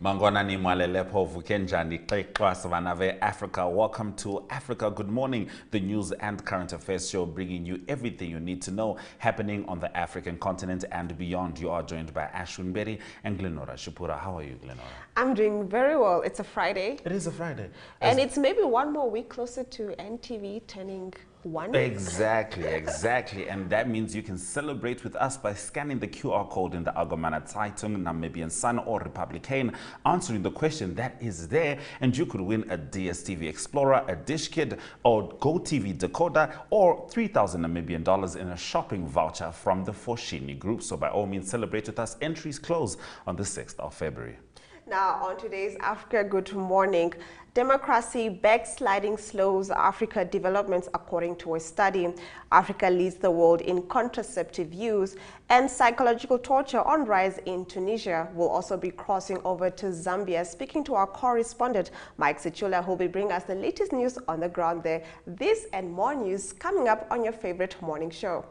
Mangwana ni mwalelepo vukenjani Klekwa Savanave Africa. Welcome to Africa Good Morning, the news and current affairs show bringing you everything you need to know happening on the African continent and beyond. You are joined by Ashwin Berry and Glenora Shupura. How are you, Glenora? I'm doing very well. It's a Friday. It is a Friday. And it's maybe one more week closer to NTV turning one. Exactly. And that means you can celebrate with us by scanning the QR code in the Agomana Zeitung, Namibian Sun or Republican, answering the question that is there, and you could win a DSTV Explorer, a Dish Kit, or GoTV decoder, or 3,000 Namibian dollars in a shopping voucher from the Foshini Group. So by all means, celebrate with us. Entries close on the 6th of February. Now, on today's Africa Good Morning, democracy backsliding slows Africa developments according to a study. Africa leads the world in contraceptive use, and psychological torture on rise in Tunisia. Will also be crossing over to Zambia. Speaking to our correspondent, Mike Sichula, who will be bringing us the latest news on the ground there. This and more news coming up on your favorite morning show.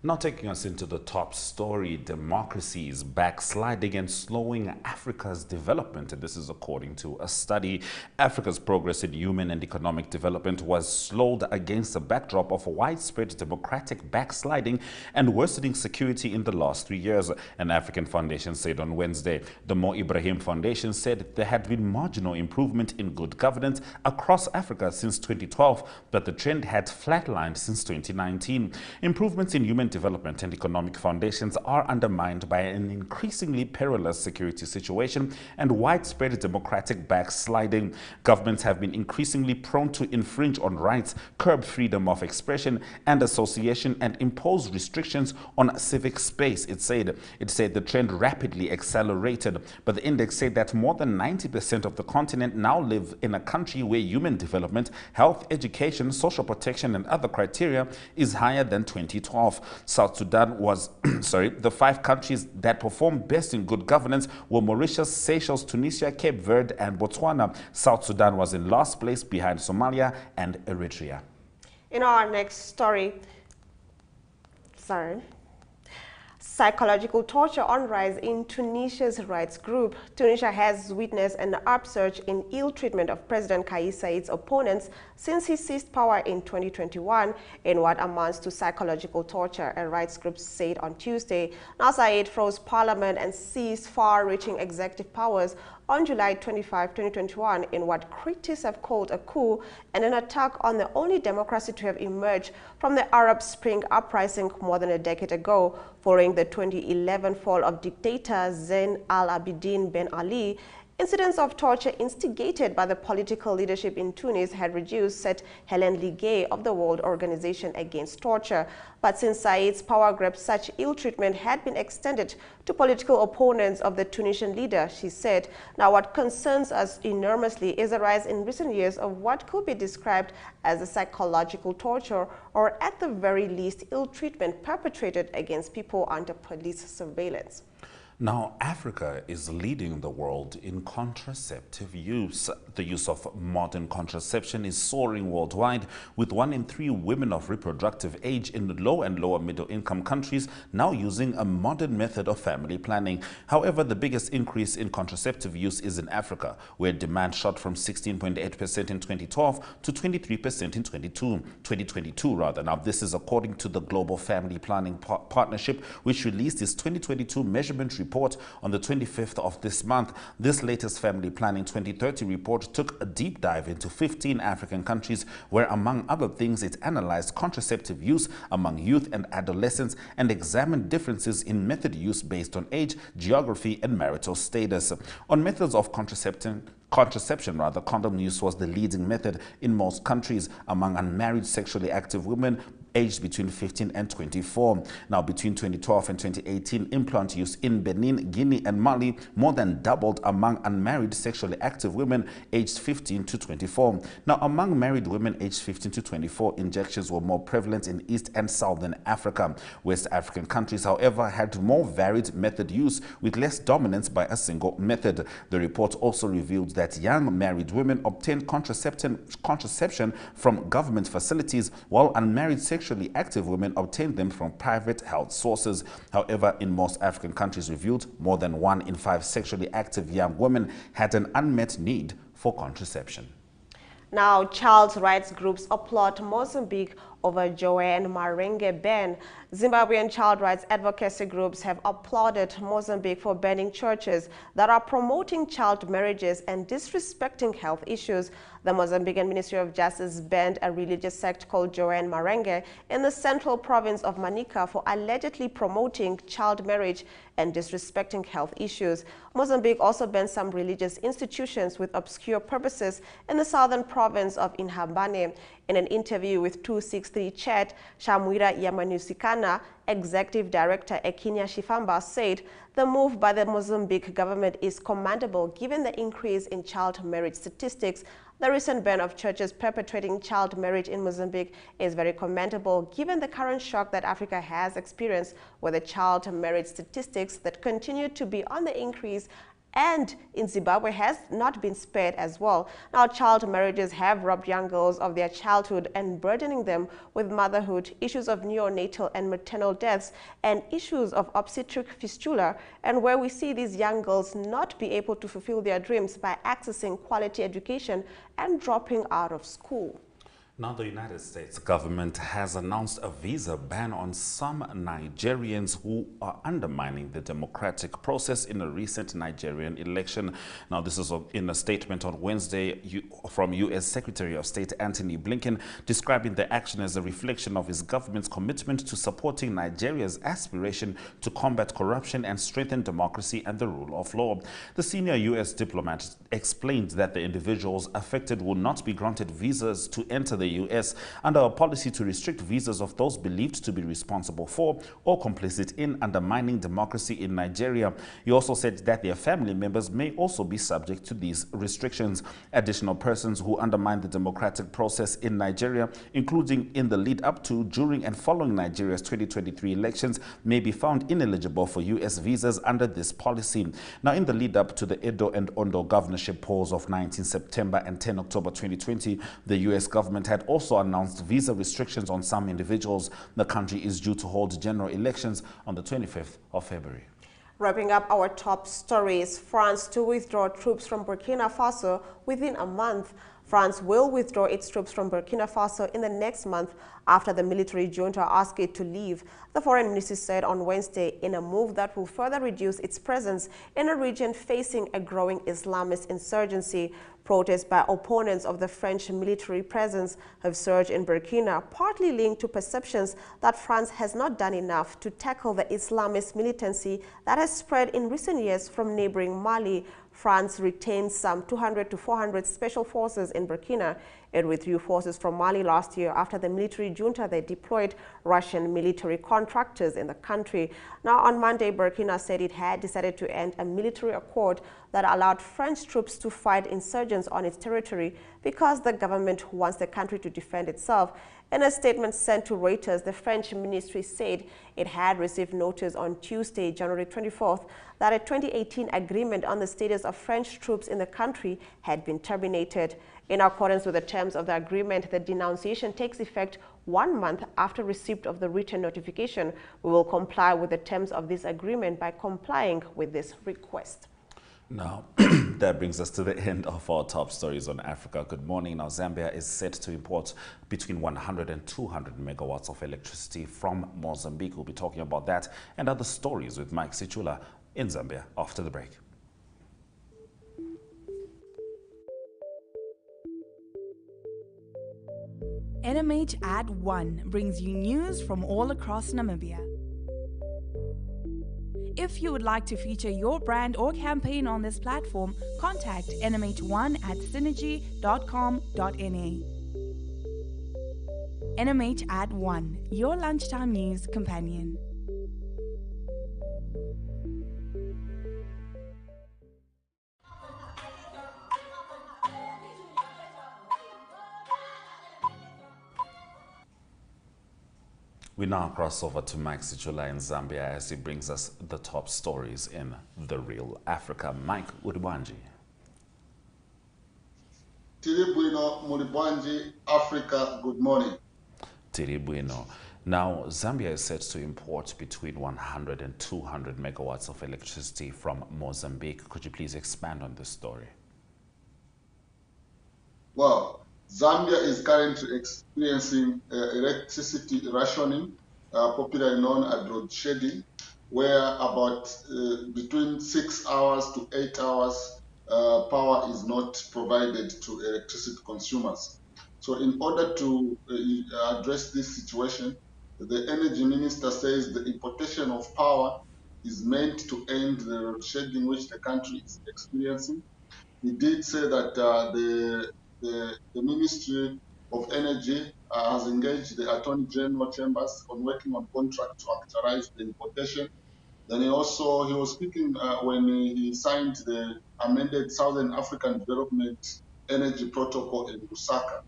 Now taking us into the top story, democracy is backsliding and slowing Africa's development. And this is according to a study. Africa's progress in human and economic development was slowed against a backdrop of widespread democratic backsliding and worsening security in the last 3 years, an African foundation said on Wednesday. The Mo Ibrahim Foundation said there had been marginal improvement in good governance across Africa since 2012, but the trend had flatlined since 2019. Improvements in human development and economic foundations are undermined by an increasingly perilous security situation and widespread democratic backsliding. Governments have been increasingly prone to infringe on rights, curb freedom of expression and association, and impose restrictions on civic space, it said. It said the trend rapidly accelerated, but the index said that more than 90% of the continent now live in a country where human development, health, education, social protection and other criteria is higher than 2012. South Sudan was, the 5 countries that performed best in good governance were Mauritius, Seychelles, Tunisia, Cape Verde, and Botswana. South Sudan was in last place behind Somalia and Eritrea. In our next story, psychological torture on rise in Tunisia's rights group. Tunisia has witnessed an upsurge in ill treatment of President Kais Saied's opponents since he seized power in 2021 in what amounts to psychological torture, a rights group said on Tuesday. Now Saied froze parliament and seized far-reaching executive powers on July 25, 2021 in what critics have called a coup and an attack on the only democracy to have emerged from the Arab Spring uprising more than a decade ago. Following the 2011 fall of dictator Zain al-Abidine Ben Ali, incidents of torture instigated by the political leadership in Tunis had reduced, said Helen Ligay of the World Organization Against Torture. But since Saied's power grab, such ill treatment had been extended to political opponents of the Tunisian leader, she said. Now, what concerns us enormously is a rise in recent years of what could be described as a psychological torture, or at the very least, ill treatment perpetrated against people under police surveillance. Now, Africa is leading the world in contraceptive use. The use of modern contraception is soaring worldwide, with 1 in 3 women of reproductive age in low and lower middle income countries now using a modern method of family planning. However, the biggest increase in contraceptive use is in Africa, where demand shot from 16.8% in 2012 to 23% in 2022. Now, this is according to the Global Family Planning Partnership, which released its 2022 measurement report on the 25th of this month. This latest Family Planning 2030 report took a deep dive into 15 African countries where, among other things, it analyzed contraceptive use among youth and adolescents and examined differences in method use based on age, geography, and marital status. On methods of contraception, condom use was the leading method in most countries. Among unmarried sexually active women, aged between 15 and 24. Now, between 2012 and 2018, implant use in Benin, Guinea, and Mali more than doubled among unmarried sexually active women aged 15 to 24. Now, among married women aged 15 to 24, injections were more prevalent in East and Southern Africa. West African countries, however, had more varied method use with less dominance by a single method. The report also revealed that young married women obtained contraception from government facilities, while unmarried sexually active women obtained them from private health sources. However, in most African countries reviewed, more than 1 in 5 sexually active young women had an unmet need for contraception. Now, child rights groups applaud Mozambique over Joanne Marenge ban. Zimbabwean child rights advocacy groups have applauded Mozambique for banning churches that are promoting child marriages and disrespecting health issues. The Mozambican Ministry of Justice banned a religious sect called Joanne Marenge in the central province of Manica for allegedly promoting child marriage and disrespecting health issues. Mozambique also banned some religious institutions with obscure purposes in the southern province of Inhambane. In an interview with 263 Chat, Shamwira Yamanusikana, Executive Director Ekinya Shifamba, said the move by the Mozambique government is commendable given the increase in child marriage statistics. The recent ban of churches perpetrating child marriage in Mozambique is very commendable given the current shock that Africa has experienced with the child marriage statistics that continue to be on the increase, and in Zimbabwe has not been spared as well. Now, child marriages have robbed young girls of their childhood and burdening them with motherhood, issues of neonatal and maternal deaths, and issues of obstetric fistula, and where we see these young girls not be able to fulfill their dreams by accessing quality education and dropping out of school. Now, the United States government has announced a visa ban on some Nigerians who are undermining the democratic process in a recent Nigerian election. Now, this is in a statement on Wednesday from U.S. Secretary of State Antony Blinken, describing the action as a reflection of his government's commitment to supporting Nigeria's aspiration to combat corruption and strengthen democracy and the rule of law. The senior U.S. diplomat explained that the individuals affected will not be granted visas to enter the U.S. under a policy to restrict visas of those believed to be responsible for or complicit in undermining democracy in Nigeria. He also said that their family members may also be subject to these restrictions. Additional persons who undermine the democratic process in Nigeria, including in the lead up to, during and following Nigeria's 2023 elections, may be found ineligible for U.S. visas under this policy. Now, in the lead up to the Edo and Ondo governorship polls of 19 September and 10 October 2020, the U.S. government had also announced visa restrictions on some individuals. The country is due to hold general elections on the 25th of February. Wrapping up our top stories, France to withdraw troops from Burkina Faso within a month. France will withdraw its troops from Burkina Faso in the next month after the military junta asked it to leave, the foreign ministry said on Wednesday, in a move that will further reduce its presence in a region facing a growing Islamist insurgency. Protests by opponents of the French military presence have surged in Burkina, partly linked to perceptions that France has not done enough to tackle the Islamist militancy that has spread in recent years from neighboring Mali. France retained some 200 to 400 special forces in Burkina. It withdrew forces from Mali last year after the military junta they deployed Russian military contractors in the country. Now, on Monday, Burkina said it had decided to end a military accord that allowed French troops to fight insurgents on its territory because the government wants the country to defend itself. In a statement sent to Reuters, the French ministry said it had received notice on Tuesday, January 24th, that a 2018 agreement on the status of French troops in the country had been terminated. In accordance with the terms of the agreement, the denunciation takes effect 1 month after receipt of the written notification. We will comply with the terms of this agreement by complying with this request. Now, that brings us to the end of our top stories on Africa. Good morning. Now, Zambia is set to import between 100 and 200 megawatts of electricity from Mozambique. We'll be talking about that and other stories with Mike Sichula in Zambia after the break. NMH at 1 brings you news from all across Namibia. If you would like to feature your brand or campaign on this platform, contact NMH1 at synergy.com.na. NMH at 1, your lunchtime news companion. We now cross over to Mike Sichula in Zambia as he brings us the top stories in The Real Africa. Mike Udwanji. Tiribuino Mulibwanji, Africa, good morning. Tiribuino. Now, Zambia is set to import between 100 and 200 megawatts of electricity from Mozambique. Could you please expand on this story? Well, Zambia is currently experiencing electricity rationing, popularly known as load shedding, where about between 6 hours to 8 hours power is not provided to electricity consumers. So in order to address this situation, the energy minister says the importation of power is meant to end the load shedding which the country is experiencing. He did say that the Ministry of Energy has engaged the Attorney General Chambers on working on contract to actualize the importation. Then he was speaking when he signed the amended Southern African Development Energy Protocol in Lusaka.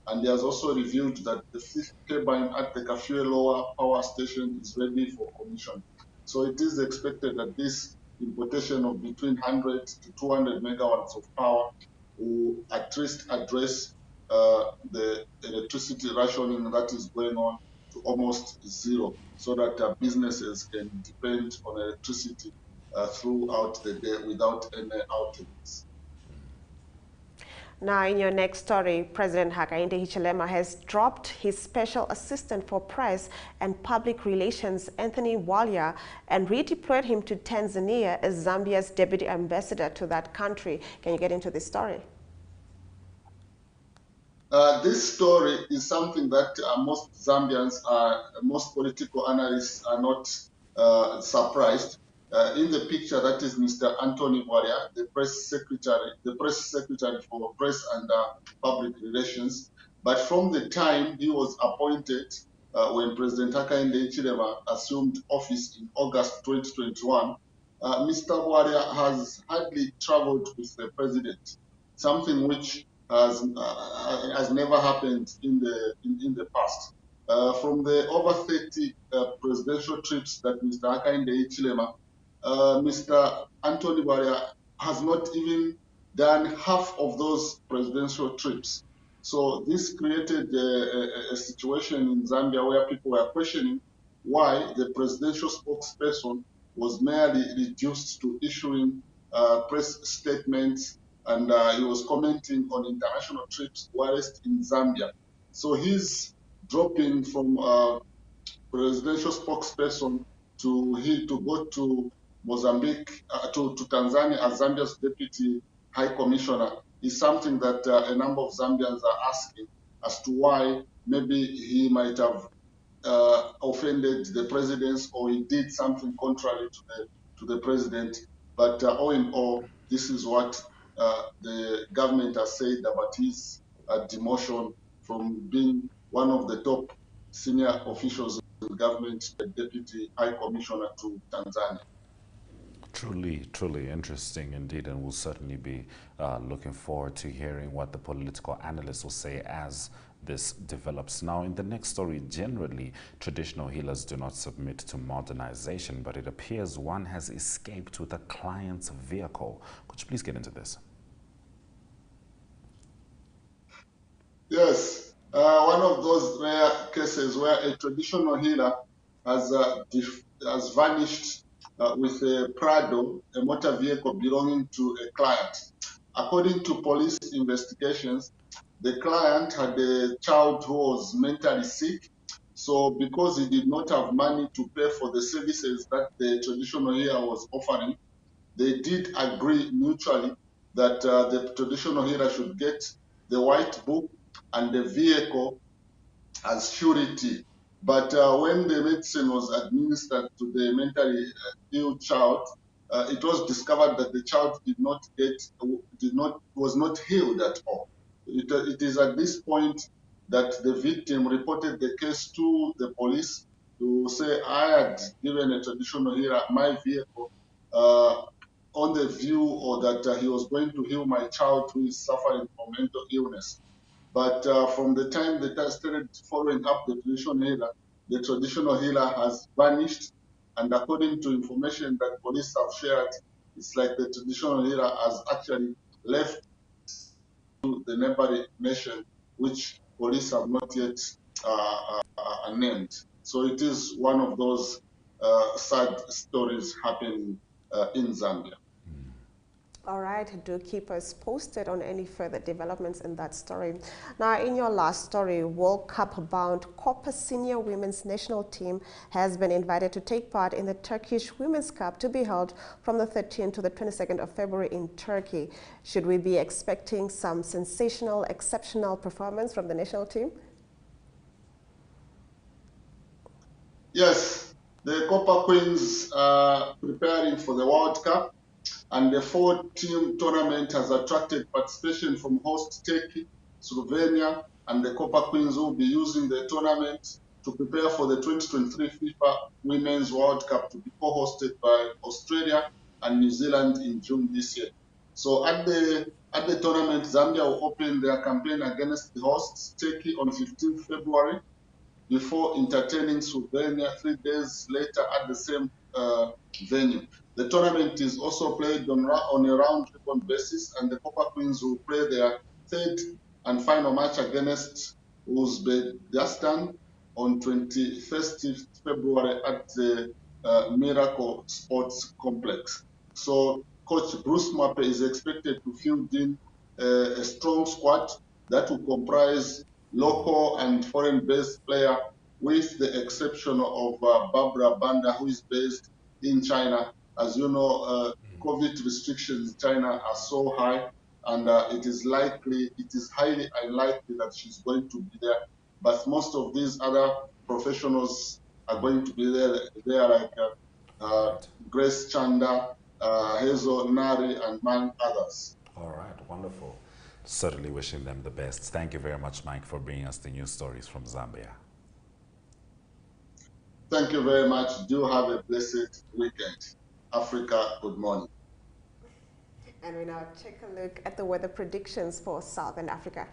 And he has also revealed that the fifth turbine at the Kafue power station is ready for commission. So it is expected that this importation of between 100 to 200 megawatts of power will at least address the electricity rationing that is going on to almost zero, so that businesses can depend on electricity throughout the day without any outages. Now, in your next story, President Hakainde Hichilema has dropped his special assistant for press and public relations, Anthony Walya, and redeployed him to Tanzania as Zambia's deputy ambassador to that country. Can you get into this story? This story is something that most Zambians, most political analysts are not surprised. In the picture, that is Mr. Anthony Walya, the press secretary for press and public relations. But from the time he was appointed, when President Hakainde Hichilema assumed office in August 2021, Mr. Walya has hardly traveled with the president, something which has never happened in the past. From the over 30 presidential trips that Mr. Hakainde Hichilema, Mr. Anthony Walya has not even done half of those presidential trips. So this created a situation in Zambia where people were questioning why the presidential spokesperson was merely reduced to issuing press statements, and he was commenting on international trips whilst in Zambia. So he's dropping from presidential spokesperson to go to Mozambique, to Tanzania as Zambia's deputy high commissioner is something that a number of Zambians are asking as to why maybe he might have offended the president or he did something contrary to the president. But all in all, this is what the government has said about his demotion from being one of the top senior officials in the government, the deputy high commissioner to Tanzania. Truly interesting indeed, and we'll certainly be looking forward to hearing what the political analysts will say as this develops. Now, in the next story, generally, traditional healers do not submit to modernization, but it appears one has escaped with a client's vehicle. Could you please get into this? Yes, one of those rare cases where a traditional healer has vanished with a Prado, a motor vehicle belonging to a client. According to police investigations, the client had a child who was mentally sick. So because he did not have money to pay for the services that the traditional healer was offering, they did agree mutually that the traditional healer should get the white book and the vehicle as surety. But when the medicine was administered to the mentally ill child, it was discovered that the child was not healed at all. It is at this point that the victim reported the case to the police to say, I had given a traditional healer my vehicle on the view or that he was going to heal my child who is suffering from mental illness. But from the time that I started following up the traditional healer has vanished. And according to information that police have shared, it's like the traditional healer has actually left to the neighboring nation, which police have not yet named. So it is one of those sad stories happening in Zambia. All right, do keep us posted on any further developments in that story. Now, in your last story, World Cup-bound Copper Senior Women's National Team has been invited to take part in the Turkish Women's Cup to be held from the 13th to the 22nd of February in Turkey. Should we be expecting some sensational, exceptional performance from the national team? Yes, the Copper Queens are preparing for the World Cup. And the 4-team tournament has attracted participation from host Turkey, Slovenia, and the Copper Queens will be using the tournament to prepare for the 2023 FIFA Women's World Cup to be co-hosted by Australia and New Zealand in June this year. So at the tournament, Zambia will open their campaign against the hosts, Turkey, on 15th February, before entertaining Slovenia 3 days later at the same venue. The tournament is also played on a round-robin basis, and the Copper Queens will play their third and final match against Uzbekistan on 21st February at the Miracle Sports Complex. So Coach Bruce Mape is expected to field in a strong squad that will comprise local and foreign-based players, with the exception of Barbara Banda, who is based in China. As you know, COVID restrictions in China are so high, and it is highly unlikely that she's going to be there. But most of these other professionals are going to be there. They are like Grace Chanda, Hazel Nari, and among others. All right, wonderful. Certainly wishing them the best. Thank you very much, Mike, for bringing us the news stories from Zambia. Thank you very much. Do have a blessed weekend. Africa, good morning. And we now take a look at the weather predictions for Southern Africa.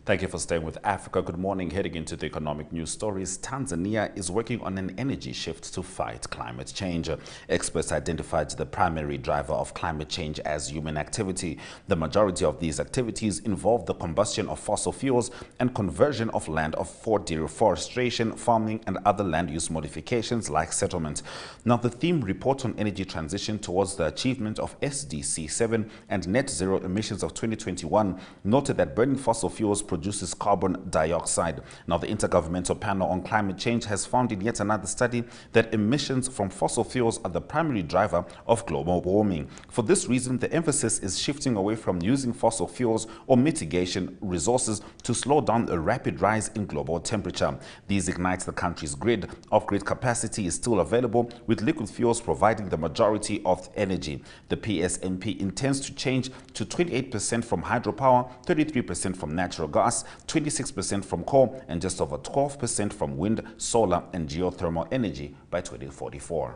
Thank you for staying with Africa. Good morning. Heading into the economic news stories, Tanzania is working on an energy shift to fight climate change. Experts identified the primary driver of climate change as human activity. The majority of these activities involve the combustion of fossil fuels and conversion of land for deforestation, farming, and other land use modifications like settlement. Now, the theme report on energy transition towards the achievement of SDC 7 and net zero emissions of 2021 noted that burning fossil fuels produces carbon dioxide. Now, the Intergovernmental Panel on Climate Change has found in yet another study that emissions from fossil fuels are the primary driver of global warming. For this reason, the emphasis is shifting away from using fossil fuels or mitigation resources to slow down a rapid rise in global temperature. These ignite the country's grid. Off-grid capacity is still available, with liquid fuels providing the majority of energy. The PSNP intends to change to 28% from hydropower, 33% from natural gas, gas, 26% from coal, and just over 12% from wind, solar, and geothermal energy by 2044.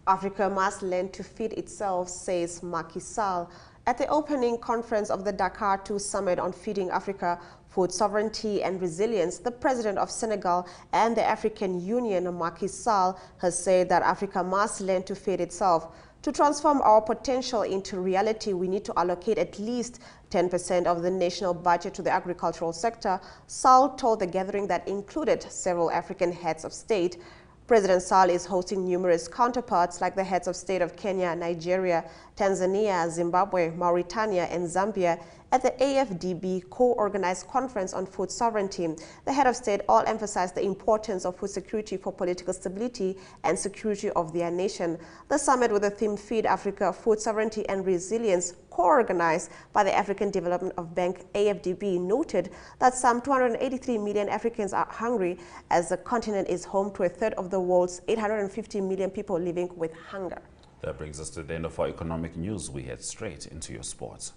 Africa must learn to feed itself, says Macky Sall. At the opening conference of the Dakar 2 Summit on Feeding Africa, Food Sovereignty and Resilience, the President of Senegal and the African Union, Macky Sall, has said that Africa must learn to feed itself. To transform our potential into reality, we need to allocate at least 10% of the national budget to the agricultural sector, Sall told the gathering that included several African heads of state. President Sall is hosting numerous counterparts like the heads of state of Kenya, Nigeria, Tanzania, Zimbabwe, Mauritania, and Zambia at the AFDB co-organized conference on food sovereignty. The head of state all emphasized the importance of food security for political stability and security of their nation. The summit with the theme Feed Africa, Food Sovereignty and Resilience, co-organized by the African Development Bank AFDB, noted that some 283 million Africans are hungry as the continent is home to a third of the world's 850 million people living with hunger. That brings us to the end of our economic news. We head straight into your sports.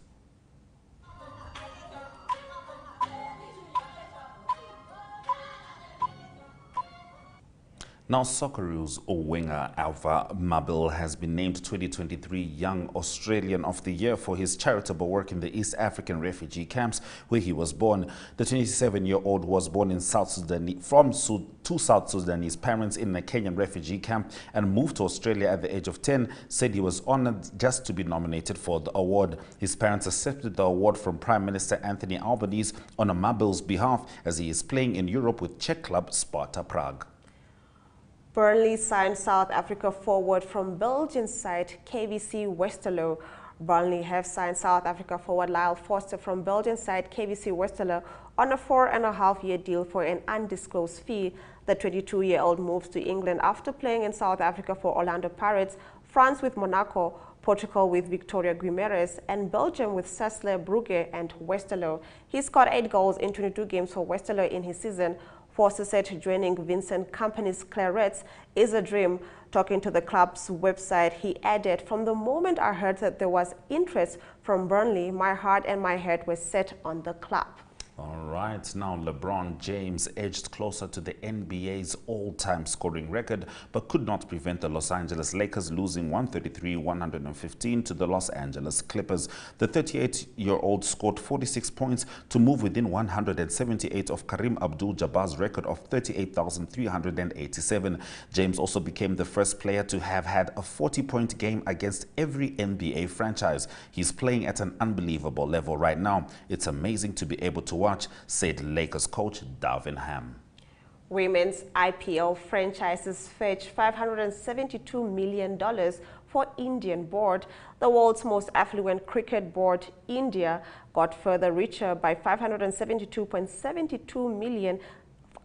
Now, Socceroos winger Alpha Mabil has been named 2023 Young Australian of the Year for his charitable work in the East African refugee camps where he was born. The 27-year-old was born in South Sudan from two South Sudanese parents in a Kenyan refugee camp and moved to Australia at the age of 10. Said he was honored just to be nominated for the award. His parents accepted the award from Prime Minister Anthony Albanese on Mabil's behalf as he is playing in Europe with Czech club Sparta Prague. Burnley signed South Africa forward from Belgian side KVC Westerlo. Burnley have signed South Africa forward Lyle Foster from Belgian side KVC Westerlo on a 4.5-year deal for an undisclosed fee. The 22-year-old moves to England after playing in South Africa for Orlando Pirates, France with Monaco, Portugal with Victoria Guimarães, and Belgium with Cercle Brugge and Westerlo. He scored 8 goals in 22 games for Westerlo in his season. Foster said joining Vincent Kompany's Clarets is a dream. Talking to the club's website, he added, "From the moment I heard that there was interest from Burnley, my heart and my head were set on the club." All right, now LeBron James edged closer to the NBA's all-time scoring record, but could not prevent the Los Angeles Lakers losing 133-115 to the Los Angeles Clippers. The 38-year-old scored 46 points to move within 178 of Kareem Abdul-Jabbar's record of 38,387. James also became the first player to have had a 40-point game against every NBA franchise. He's playing at an unbelievable level right now. It's amazing to be able to watch, said Lakers coach Darvin Ham. Women's IPL franchises fetch $572 million for Indian board. The world's most affluent cricket board, India, got further richer by $572.72 million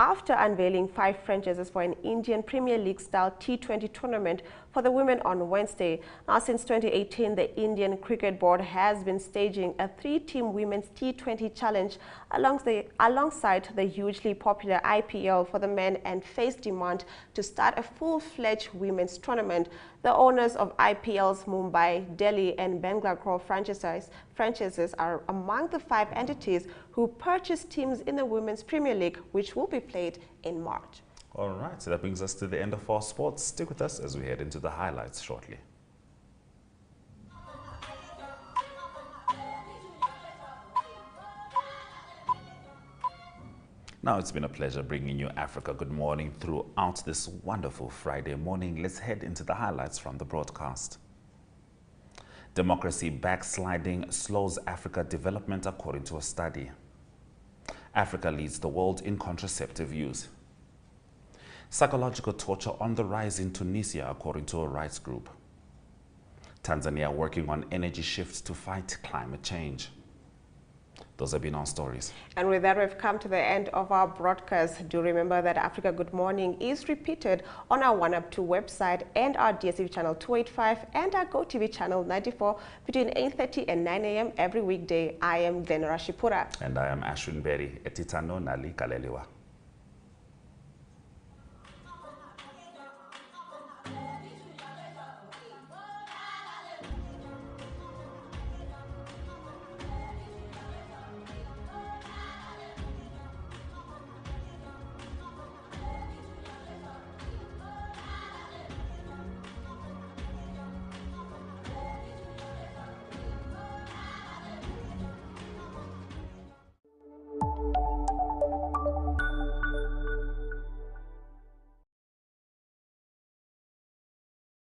after unveiling 5 franchises for an Indian Premier League-style T20 tournament for the women on Wednesday. Now, since 2018, the Indian Cricket Board has been staging a 3-team women's T20 challenge alongside the hugely popular IPL for the men and face demand to start a full-fledged women's tournament. The owners of IPL's Mumbai, Delhi, and Bangalore franchises are among the 5 entities who purchased teams in the Women's Premier League, which will be played in March. All right, so that brings us to the end of our sports. Stick with us as we head into the highlights shortly. Now, it's been a pleasure bringing you Africa Good Morning throughout this wonderful Friday morning. Let's head into the highlights from the broadcast. Democracy backsliding slows Africa development according to a study. Africa leads the world in contraceptive use. Psychological torture on the rise in Tunisia according to a rights group. Tanzania working on energy shifts to fight climate change. Those have been our stories. And with that, we've come to the end of our broadcast. Do remember that Africa Good Morning is repeated on our 1UP2 website and our DSTV channel 285 and our GoTV channel 94 between 8:30 and 9 a.m. every weekday. I am Glenn Rashipura. And I am Ashwin Berry. Etitano Nali Kaleliwa.